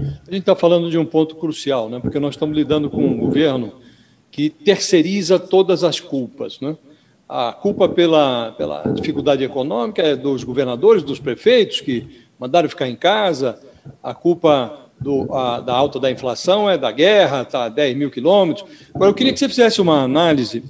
A gente está falando de um ponto crucial, né? Porque nós estamos lidando com um governo que terceiriza todas as culpas, né? A culpa pela dificuldade econômica é dos governadores, dos prefeitos, que mandaram ficar em casa, a culpa da alta da inflação é da guerra, está a 10 mil quilômetros. Agora, eu queria que você fizesse uma análise.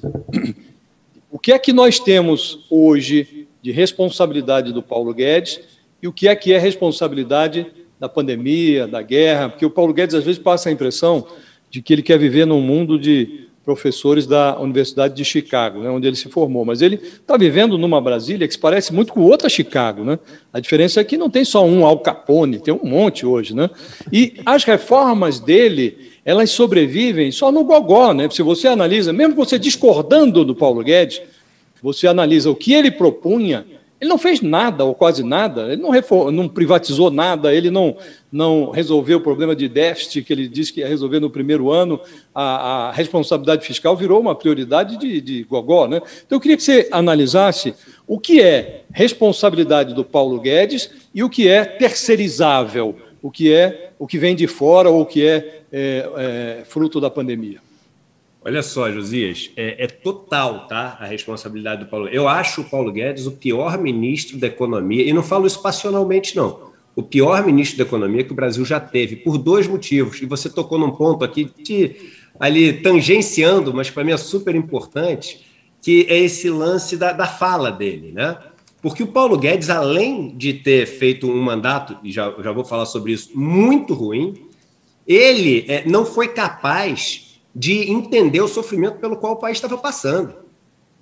O que é que nós temos hoje de responsabilidade do Paulo Guedes e o que é responsabilidade da pandemia, da guerra? Porque o Paulo Guedes, às vezes, passa a impressão de que ele quer viver num mundo de professores da Universidade de Chicago, né, onde ele se formou, mas ele está vivendo numa Brasília que se parece muito com outra Chicago, né? A diferença é que não tem só um Al Capone, tem um monte hoje, né? E as reformas dele, elas sobrevivem só no gogó, né? Se você analisa, mesmo você discordando do Paulo Guedes, você analisa o que ele propunha, ele não fez nada, ou quase nada, ele não privatizou nada, ele não resolveu o problema de déficit que ele disse que ia resolver no primeiro ano, a responsabilidade fiscal virou uma prioridade de gogó, né? Então, eu queria que você analisasse o que é responsabilidade do Paulo Guedes e o que é terceirizável, o que vem de fora ou o que é fruto da pandemia. Olha só, Josias, é total, tá, a responsabilidade do Paulo. Eu acho o Paulo Guedes o pior ministro da economia, e não falo isso passionalmente, não. O pior ministro da economia que o Brasil já teve, por dois motivos. E você tocou num ponto aqui, ali tangenciando, mas para mim é super importante, que é esse lance da fala dele, né? Porque o Paulo Guedes, além de ter feito um mandato, e já vou falar sobre isso, muito ruim, ele não foi capaz de entender o sofrimento pelo qual o país estava passando.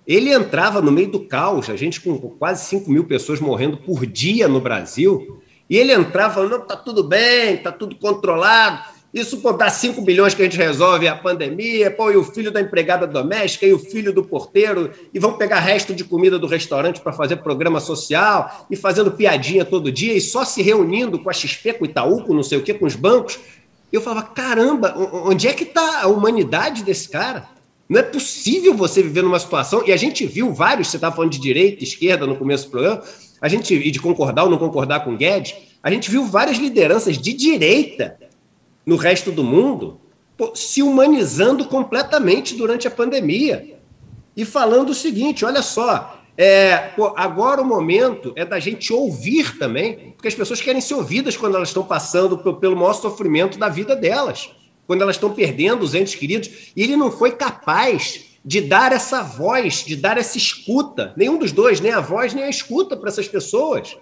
Ele entrava no meio do caos, a gente com quase 5 mil pessoas morrendo por dia no Brasil, e ele entrava falando, não, está tudo bem, está tudo controlado, isso dá 5 bilhões que a gente resolve a pandemia, e o filho da empregada doméstica, e o filho do porteiro, e vão pegar resto de comida do restaurante para fazer programa social, e fazendo piadinha todo dia, e só se reunindo com a XP, com o Itaú, com não sei o quê, com os bancos. Eu falava, caramba, onde é que está a humanidade desse cara? Não é possível você viver numa situação... E a gente viu vários, você estava falando de direita, esquerda no começo do programa, e de concordar ou não concordar com o Guedes, a gente viu várias lideranças de direita no resto do mundo se humanizando completamente durante a pandemia. E falando o seguinte, olha só... agora o momento é da gente ouvir também, porque as pessoas querem ser ouvidas quando elas estão passando pelo maior sofrimento da vida delas, quando elas estão perdendo os entes queridos, e ele não foi capaz de dar essa voz, de dar essa escuta, nenhum dos dois, nem a voz nem a escuta para essas pessoas.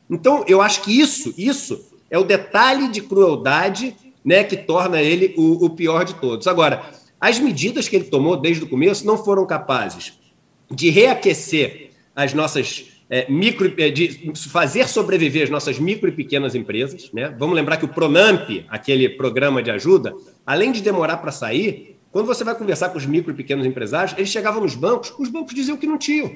Então, eu acho que isso é o detalhe de crueldade, né, que torna ele o pior de todos. Agora, as medidas que ele tomou desde o começo não foram capazes de reaquecer as nossas de fazer sobreviver as nossas micro e pequenas empresas, né? Vamos lembrar que o Pronamp, aquele programa de ajuda, além de demorar para sair, quando você vai conversar com os micro e pequenos empresários, eles chegavam nos bancos, os bancos diziam que não tinham.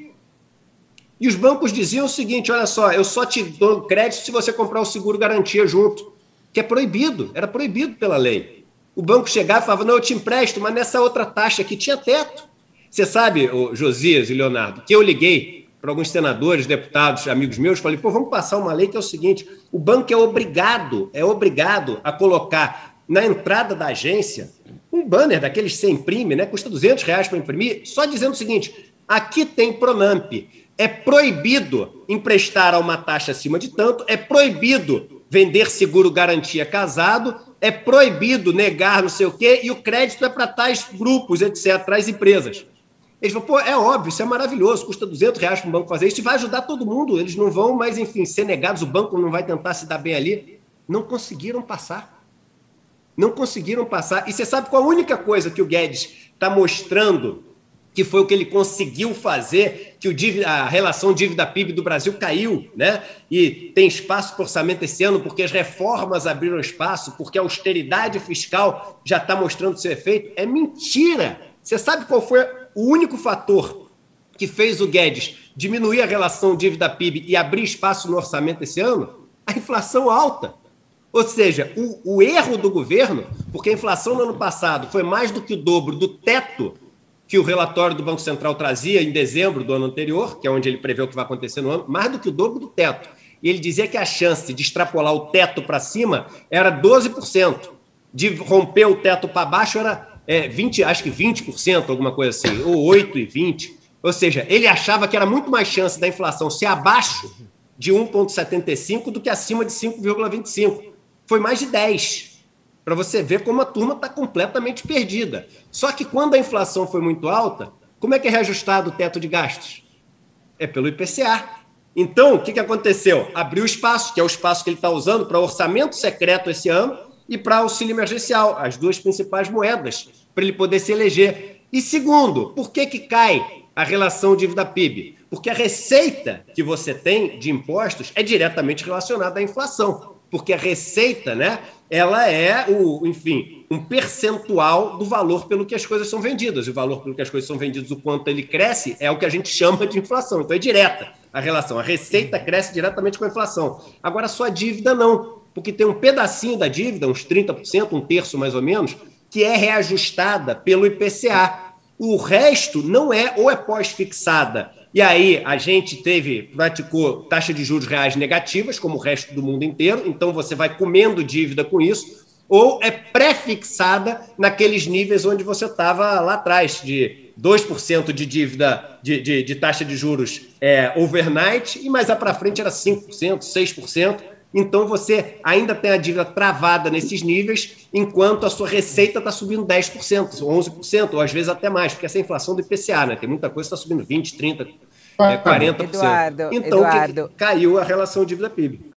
E os bancos diziam o seguinte, olha só, eu só te dou crédito se você comprar o seguro garantia junto, que é proibido, era proibido pela lei. O banco chegava e falava, não, eu te empresto, mas nessa outra taxa aqui tinha teto. Você sabe, Josias e Leonardo, que eu liguei para alguns senadores, deputados, amigos meus, falei, vamos passar uma lei que é o seguinte, o banco é obrigado a colocar na entrada da agência um banner daqueles que você imprime, né, custa R$200 para imprimir, só dizendo o seguinte, aqui tem Pronamp, é proibido emprestar a uma taxa acima de tanto, é proibido vender seguro garantia casado, é proibido negar não sei o quê, e o crédito é para tais grupos, etc., tais empresas. Eles falam, é óbvio, isso é maravilhoso, custa R$200 para o banco fazer isso e vai ajudar todo mundo, eles não vão mais, enfim, ser negados, o banco não vai tentar se dar bem ali. Não conseguiram passar. Não conseguiram passar. E você sabe qual a única coisa que o Guedes está mostrando que foi o que ele conseguiu fazer, que a relação dívida-PIB do Brasil caiu, né? E tem espaço para orçamento esse ano porque as reformas abriram espaço, porque a austeridade fiscal já está mostrando seu efeito? É mentira! Você sabe qual foi o único fator que fez o Guedes diminuir a relação dívida-PIB e abrir espaço no orçamento esse ano? A inflação alta. Ou seja, o erro do governo, porque a inflação no ano passado foi mais do que o dobro do teto que o relatório do Banco Central trazia em dezembro do ano anterior, que é onde ele prevê o que vai acontecer no ano, mais do que o dobro do teto. e ele dizia que a chance de extrapolar o teto para cima era 12%, de romper o teto para baixo era 20%, alguma coisa assim, ou 8 e 20%. Ou seja, ele achava que era muito mais chance da inflação ser abaixo de 1,75 do que acima de 5,25. Foi mais de 10, para você ver como a turma está completamente perdida. Só que quando a inflação foi muito alta, como é que é reajustado o teto de gastos? É pelo IPCA. Então, o que aconteceu? Abriu espaço, que é o espaço que ele está usando para orçamento secreto esse ano e para auxílio emergencial, as duas principais moedas, para ele poder se eleger. E segundo, por que cai a relação dívida-PIB? Porque a receita que você tem de impostos é diretamente relacionada à inflação. Porque a receita, né, ela é, um percentual do valor pelo que as coisas são vendidas. E o valor pelo que as coisas são vendidas, o quanto ele cresce, é o que a gente chama de inflação. Então é direta a relação. A receita cresce diretamente com a inflação. Agora, a sua dívida não. Porque tem um pedacinho da dívida, uns 30%, um terço mais ou menos, que é reajustada pelo IPCA. O resto não é, ou é pós-fixada. E aí a gente praticou taxa de juros reais negativas, como o resto do mundo inteiro, então você vai comendo dívida com isso, ou é pré-fixada naqueles níveis onde você estava lá atrás, de 2% de dívida de taxa de juros overnight, e mais lá para frente era 5%, 6%. Então, você ainda tem a dívida travada nesses níveis, enquanto a sua receita está subindo 10%, 11%, ou às vezes até mais, porque essa é a inflação do IPCA, né? Tem muita coisa que está subindo 20%, 30%, 40%. Eduardo, Caiu a relação dívida-PIB.